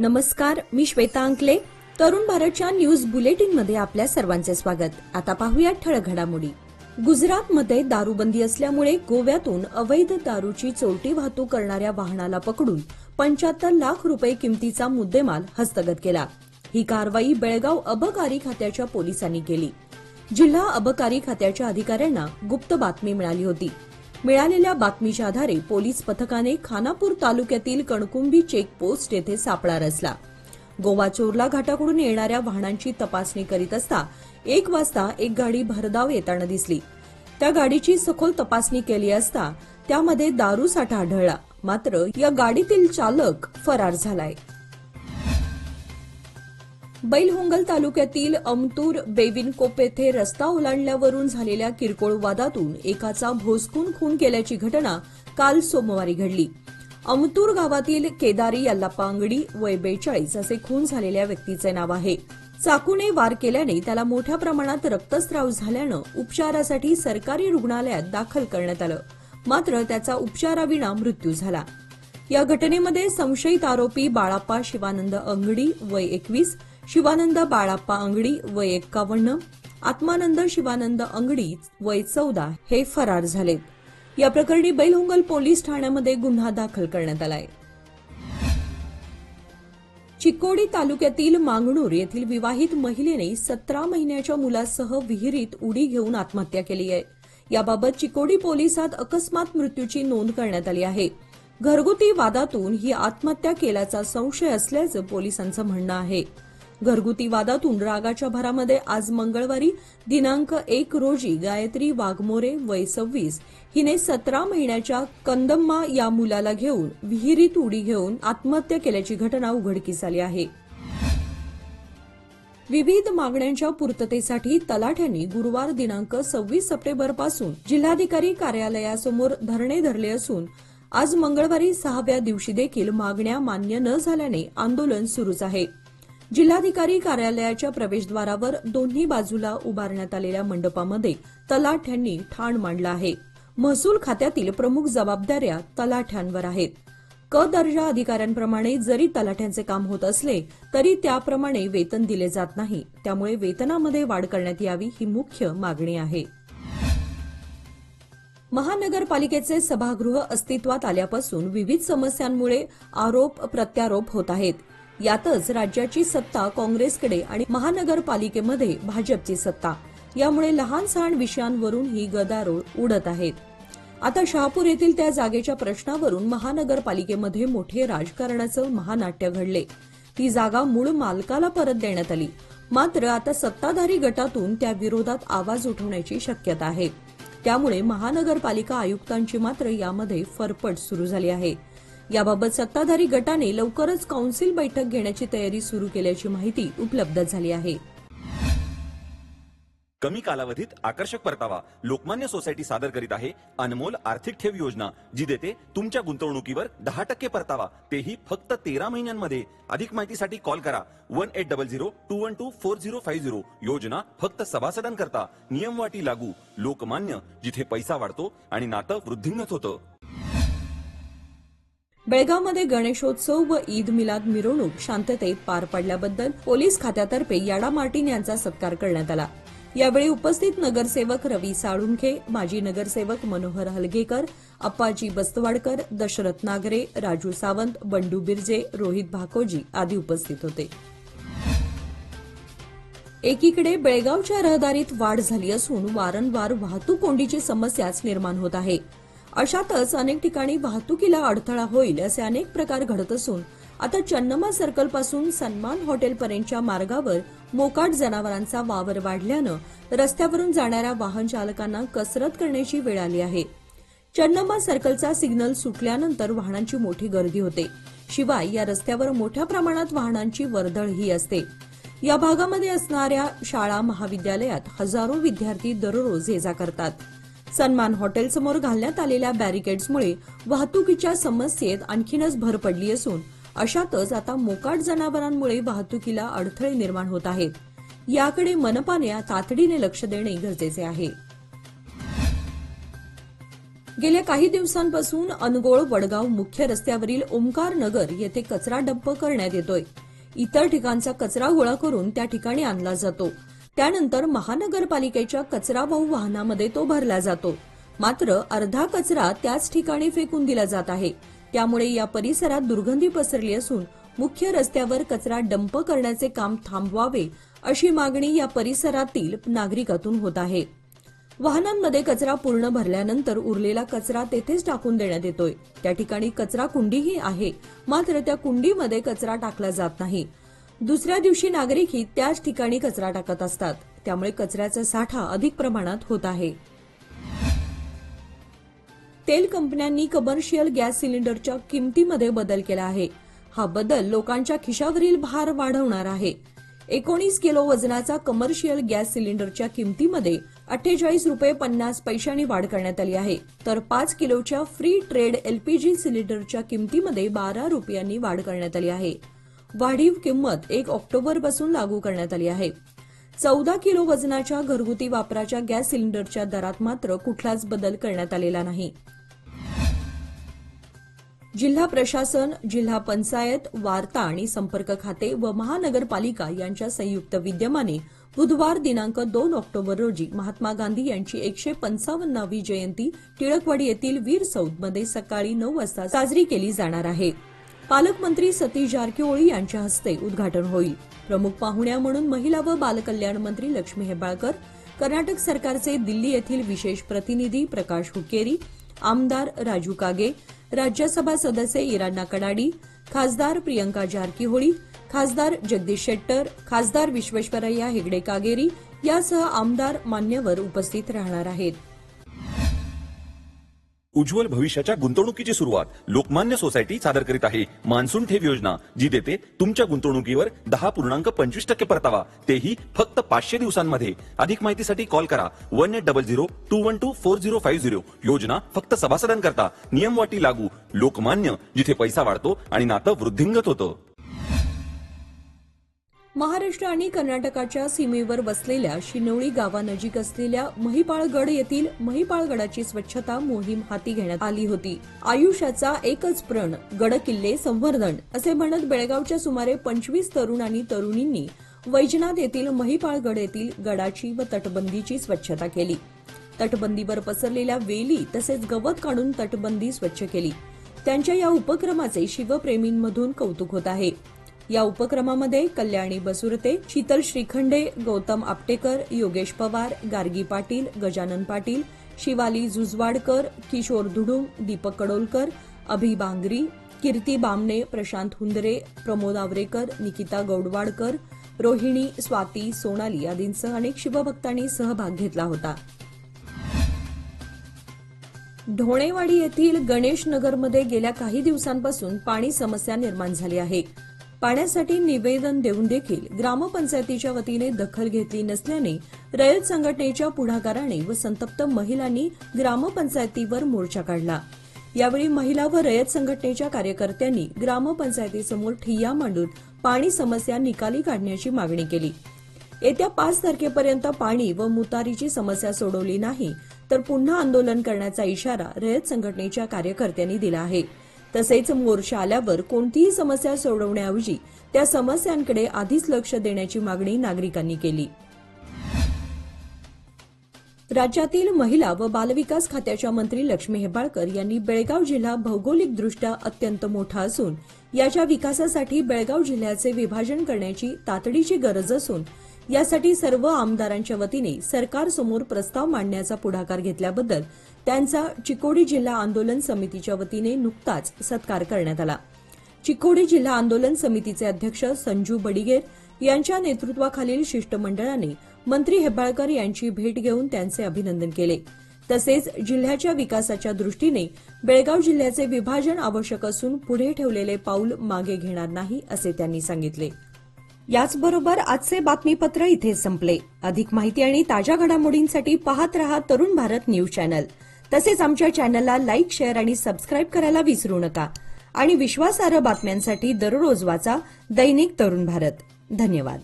नमस्कार, मी श्वेता अंकले. तरुण भारतच्या न्यूज बुलेटिन मध्ये आपल्या सर्वांचे स्वागत. आता पाहूया ठळक घडामोडी. गुजरातमध्ये दारूबंदी असल्यामुळे गोव्यातून अवैध दारूची चोरटी वाहतूक करणाऱ्या वाहनाला पकडून 75 लाख रुपये किमतीचा मुद्देमाल हस्तगत केला. ही कारवाई बेळगाव अबकारी खात्याच्या पोलिसांनी केली. जिल्हा अबकारी खात्याच्या अधिकाऱ्यांना गुप्त बातमी मिळाली होती. मिळालेल्या बातमीच्या आधारे पोलीस पथकाने खानापूर तालुक्यातील कणकुंबी चेकपोस्ट येथे सापळा रचला. गोवा चोरला घाटाकडून येणाऱ्या वाहनांची तपासणी करीत असता 1 वाजता एक गाडी भरधाव येताना दिसली. त्या गाडीची सखोल तपासणी केली असता त्यामध्ये दारू साठा आढळला. मात्र या गाडीतील चालक फरार झालाय. बैलहोंगल तालुक्यातील अमतूर बेविनकोप येथे रस्ता ओलांडल्यावरून झालेल्या किरकोळ वादातून एकाचा भोसकून खून केल्याची घटना काल सोमवारी घडली. अमतूर गावातील केदारी यल्लाप्पा अंगडी वय 42 असे खून झालेल्या व्यक्तीचे नाव आहे. चाकूने वार केल्याने त्याला मोठ्या प्रमाणात रक्तस्राव झाल्यानं उपचारासाठी सरकारी रुग्णालयात दाखल करण्यात आलं. मात्र त्याचा उपचाराविना मृत्यू झाला. या घटनेमध्ये संशयित आरोपी बाळाप्पा शिवानंद अंगडी वय 21, शिवानंद बाळाप्पा अंगडी वय 51, आत्मानंद शिवानंद अंगडी वय 14 हे फरार झालेत. या प्रकरणी बैलहोंगल पोलीस ठाण्यामध्ये गुन्हा दाखल करण्यात आलाय. चिक्कोडी तालुक्यातील मांगणूर येथील विवाहित महिलेने 17 महिन्याच्या मुलासह विहिरीत उडी घेऊन आत्महत्या केली आहे. याबाबत चिक्कोडी पोलिसात अकस्मात मृत्यूची नोंद करण्यात आली आहे. घरगुती वादातून ही आत्महत्या केल्याचा संशय असल्याचं पोलिसांचं म्हणणं आहे. घरगुती वादातून रागाच्या भरामध्ये आज मंगळवारी दिनांक 1 रोजी गायत्री वाघमोरे वय 26 हिने 17 महिन्याच्या कंदम्मा या मुलाला घेऊन विहिरीत उडी घेऊन आत्महत्या केल्याची घटना उघडकीस आली आहे. विविध मागण्यांच्या पूर्ततेसाठी तलाठ्यांनी गुरुवार दिनांक 26 सप्टेंबरपासून जिल्हाधिकारी कार्यालयासमोर धरणे धरले असून आज मंगळवारी 6व्या दिवशी देखील मागण्या मान्य न झाल्याने आंदोलन सुरूच आहे. जिल्हाधिकारी कार्यालयाच्या प्रवेशद्वारावर दोन्ही बाजूला उभारण्यात आलेल्या मंडपामध्ये तलाठ्यांनी ठाण मांडला आहे. महसूल खात्यातील प्रमुख जबाबदाऱ्या तलाठ्यांवर आहेत. क दर्जा अधिकाऱ्यांप्रमाणे जरी तलाठ्यांचे काम होत असले तरी त्याप्रमाणे वेतन दिले जात नाही. त्यामुळे वेतनामध्ये वाढ करण्यात यावी ही मुख्य मागणी आहे. महानगरपालिकेचे सभागृह अस्तित्वात आल्यापासून विविध समस्यांमुळे आरोप प्रत्यारोप होत आहेत. यातच राज्याची सत्ता काँग्रेसकडे आणि महानगरपालिकेमध्ये भाजपची सत्ता, यामुळे लहान सहान विषयांवरून ही गदारोळ उडत आहेत. आता शहापूर येथील त्या जागेच्या प्रश्नावरून महानगरपालिकेमध्ये मोठे राजकारणाचं महानाट्य घडले. ती जागा मूळ मालकाला परत देण्यात आली. मात्र आता सत्ताधारी गटातून त्या विरोधात आवाज उठवण्याची शक्यता आहे. त्यामुळे महानगरपालिका आयुक्तांची मात्र यामध्ये फरफट सुरू झाली आहे. याबाबत सत्ताधारी गटाने लवकरच कौन्सिल बैठक घेण्याची तयारी सुरू केल्याची माहिती उपलब्ध झाली आहे. कमी कालावधीत आकर्षक परतावा लोकमान्य सोसायटी सादर करीत आहे अनमोल आर्थिक ठेव योजना, जी देते तुमच्या गुंतवणुकीवर 10% परतावा, तेही फक्त 13 महिन्यांमध्ये. अधिक माहितीसाठी कॉल करा 1800-212-4050. योजना फक्त सभासदांकरता. नियम वाटी लागू. लोकमान्य, जिथे पैसा वाढतो आणि नातं वृद्धिंगत होतं. बेळगावमध्ये गणेशोत्सव व ईद मिलाद मिरवणूक शांततेत पार पडल्याबद्दल पोलीस खात्यातर्फे याडा मार्टिन यांचा सत्कार करण्यात आला. यावेळी उपस्थित नगरसेवक रवी साळुंखे, माजी नगरसेवक मनोहर हलगेकर, अप्पाजी बस्तवाडकर, दशरथ नागरे, राजू सावंत, बंडू बिर्जे, रोहित भाकोजी आदी उपस्थित होते. एकीकडे बेळगावच्या रहदारीत वाढ झाली असून वारंवार वाहतूक कोंडीची समस्याच निर्माण होत आहे. अशातच अनेक ठिकाणी वाहतुकीला अडथळा होईल असे अनेक प्रकार घडत असून आता चन्नमा सर्कलपासून सन्मान हॉटेलपर्यंतच्या मार्गावर मोकाट जनावरांचा वावर वाढल्यानं रस्त्यावरून जाणाऱ्या वाहन चालकांना कसरत करण्याची वेळ आली आहे. चन्नमा सर्कलचा सिग्नल सुटल्यानंतर वाहनांची मोठी गर्दी होते. शिवाय या रस्त्यावर मोठ्या प्रमाणात वाहनांची वर्दळही असते. या भागामध्ये असणाऱ्या शाळा महाविद्यालयात हजारो विद्यार्थी दररोज ये जा करतात. सन्मान हॉटेलसमोर घालण्यात आलेल्या बॅरिकेड्समुळे वाहतुकीच्या समस्येत आणखीनच भर पडली असून अशातच आता मोकाट जनावरांमुळे वाहतुकीला अडथळे निर्माण होत आहेत. याकडे मनपाने तातडीने लक्ष देणे गरजेचे आहे. गेल्या काही दिवसांपासून अनगोळ वडगाव मुख्य रस्त्यावरील ओमकार नगर येथे कचरा डंप करण्यात येतोय. इतर ठिकाणचा कचरा गोळा करून त्या ठिकाणी आणला जातो. त्यानंतर महानगरपालिकेच्या कचरा वाहू वाहनामध्ये तो भरला जातो. मात्र अर्धा कचरा त्याच ठिकाणी फेकून दिला जात आहे. त्यामुळे या परिसरात दुर्गंधी पसरली असून मुख्य रस्त्यावर कचरा डंप करण्याचे काम थांबवावे अशी मागणी या परिसरातील नागरिकातून होत आहे. वाहनांमध्ये कचरा पूर्ण भरल्यानंतर उरलेला कचरा तेथेच टाकून देण्यात येतोय. त्या ठिकाणी कचरा कुंडीही आहे, मात्र त्या कुंडीमध्ये कचरा टाकला जात नाही. दुसऱ्या दिवशी नागरिकही त्याच ठिकाणी कचरा टाकत असतात. त्यामुळे कचऱ्याचा साठा अधिक प्रमाणात होत आहे. तेल कंपन्यांनी कमर्शियल गॅस सिलेंडरच्या किमतीमध्ये बदल केला आहे. हा बदल लोकांच्या खिशावरील भार वाढवणार आहे. 19 किलो वजनाचा कमर्शियल गॅस सिलेंडरच्या किमतीमध्ये 48 रुपये 50 पैशांनी वाढ करण्यात आली आहे. तर 5 किलोच्या फ्री ट्रेड एलपीजी सिलेंडरच्या किमतीमध्ये 12 रुपयांनी वाढ करण्यात आली आहे. वाढीव किंमत 1 ऑक्टोबरपासून लागू करण्यात आली आहे. 14 किलो वजनाच्या घरगुती वापराच्या गॅस सिलेंडरच्या दरात मात्र कुठलाच बदल करण्यात आलेला नाही. जिल्हा प्रशासन, जिल्हा पंचायत, वार्ता आणि संपर्क खाते व महानगरपालिका यांच्या संयुक्त विद्यमाने बुधवार दिनांक 2 ऑक्टोबर रोजी महात्मा गांधी यांची 155वी जयंती टिळकवाडी येथील वीर सौधमध्ये सकाळी 9 वाजता साजरी केली जाणार आहे. पालकमंत्री सतीश जारकिहोळी यांच्या हस्ते उद्घाटन होईल. प्रमुख पाहुण्या म्हणून महिला व बालकल्याण मंत्री लक्ष्मी हेब्बाळकर, कर्नाटक सरकारचे दिल्ली येथील विशेष प्रतिनिधी प्रकाश हुक्केरी, आमदार राजू कागे, राज्यसभा सदस्य इरान्ना कडाडी, खासदार प्रियंका जारकिहोळी, खासदार जगदीश शेट्टर, खासदार विश्वेश्वरय्या हेगडे कागेरी यासह आमदार मान्यवर उपस्थित राहणार आहेत. उज्ज्वल भविष्याच्या गुंतवणुकीची सुरुवात लोकमान्य सोसायटी सादर करीत आहे. मान्सून ठेव योजना, जी देते तुमच्या गुंतवणुकीवर 10.25% परतावा, तेही फक्त 500 दिवसांमध्ये. अधिक माहितीसाठी कॉल करा 1800-212-4050. योजना फक्त सभासदांकरता. नियम वाटी लागू. लोकमान्य, जिथे पैसा वाढतो आणि नातं वृद्धिंगत होतं. महाराष्ट्र आणि कर्नाटकाच्या सीमेवर वसलेल्या शिनोळी गावानजीक असलेल्या महिपाळगड येथील महिपाळगडाची स्वच्छता मोहीम हाती घेण्यात आली होती. आयुष्याचा एकच प्रण, गड किल्ले संवर्धन असे म्हणत बेळगावच्या सुमारे 25 तरुण आणि तरुणींनी वैजनाथ येथील महिपाळगड येथील गडाची व तटबंदीची स्वच्छता केली. तटबंदीवर पसरलेल्या वेली तसेच गवत काढून तटबंदी स्वच्छ केली. त्यांच्या या उपक्रमाचे शिवप्रेमींमधून कौतुक होत आहे. या उपक्रमामध्ये कल्याणी बसुरते, शीतल श्रीखंडे, गौतम आपटेकर, योगेश पवार, गार्गी पाटील, गजानन पाटील, शिवाली जुजवाडकर, किशोर धुडुम, दीपक कडोलकर, अभि बांगरी, कीर्ती बामणे, प्रशांत हुंदरे, प्रमोद आवरेकर, निकिता गौडवाडकर, रोहिणी, स्वाती, सोनाली आदींसह अनेक शिवभक्तांनी सहभाग घेतला होता. ढोणेवाडी येथील गणेश नगरमध्ये गेल्या काही दिवसांपासून पाणी समस्या निर्माण झाली आहे. पाण्यासाठी निवेदन देऊन देखील ग्रामपंचायतीच्या वतीने दखल घेतली नसल्याने रयत संघटनेच्या पुढाकाराने व संतप्त महिलांनी ग्रामपंचायतीवर मोर्चा काढला. यावेळी महिला व रयत संघटनेच्या कार्यकर्त्यांनी ग्रामपंचायतीसमोर ठिय्या मांडून पाणी समस्या निकाली काढण्याची मागणी केली. येत्या 5 तारखेपर्यंत पाणी व मुतारीची समस्या सोडवली नाही तर पुन्हा आंदोलन करण्याचा इशारा रयत संघटनेच्या कार्यकर्त्यांनी दिला आहे. तसेच मोर्चा आल्यावर कोणतीही समस्या सोडवण्याऐवजी त्या समस्यांकडे आधीच लक्ष देण्याची मागणी नागरिकांनी केली. राज्यातील महिला व बालविकास खात्याच्या मंत्री लक्ष्मी हेब्बाळकर यांनी बेळगाव जिल्हा भौगोलिकदृष्ट्या अत्यंत मोठा असून याच्या विकासासाठी बेळगाव जिल्ह्याचे विभाजन करण्याची तातडीची गरज असून यासाठी सर्व आमदारांच्या वतीने सरकारसमोर प्रस्ताव मांडण्याचा पुढाकार घेतल्याबद्दल त्यांचा चिकोडी जिल्हा आंदोलन समितीच्या वतीने नुकताच सत्कार करण्यात आला. चिकोडी जिल्हा आंदोलन समितीचे अध्यक्ष संजू बडिगेर यांच्या नेतृत्वाखालील शिष्टमंडळाने मंत्री हेब्बाळकर यांची भेट घेऊन त्यांचे अभिनंदन केले. तसेच जिल्ह्याच्या विकासाच्या दृष्टीने बेळगाव जिल्ह्याचे विभाजन आवश्यक असून पुढे ठेवलेले पाऊल मागे घेणार नाही असे त्यांनी सांगितले. याचबरोबर आजचे बातमीपत्र इथेच संपले. अधिक माहिती आणि ताज्या घडामोडींसाठी पाहत रहा तरुण भारत न्यूज चॅनल. तसेच आमच्या चॅनलला लाईक, शेअर आणि सबस्क्राईब करायला विसरू नका. आणि विश्वासार्ह बातम्यांसाठी दररोज वाचा दैनिक तरुण भारत. धन्यवाद.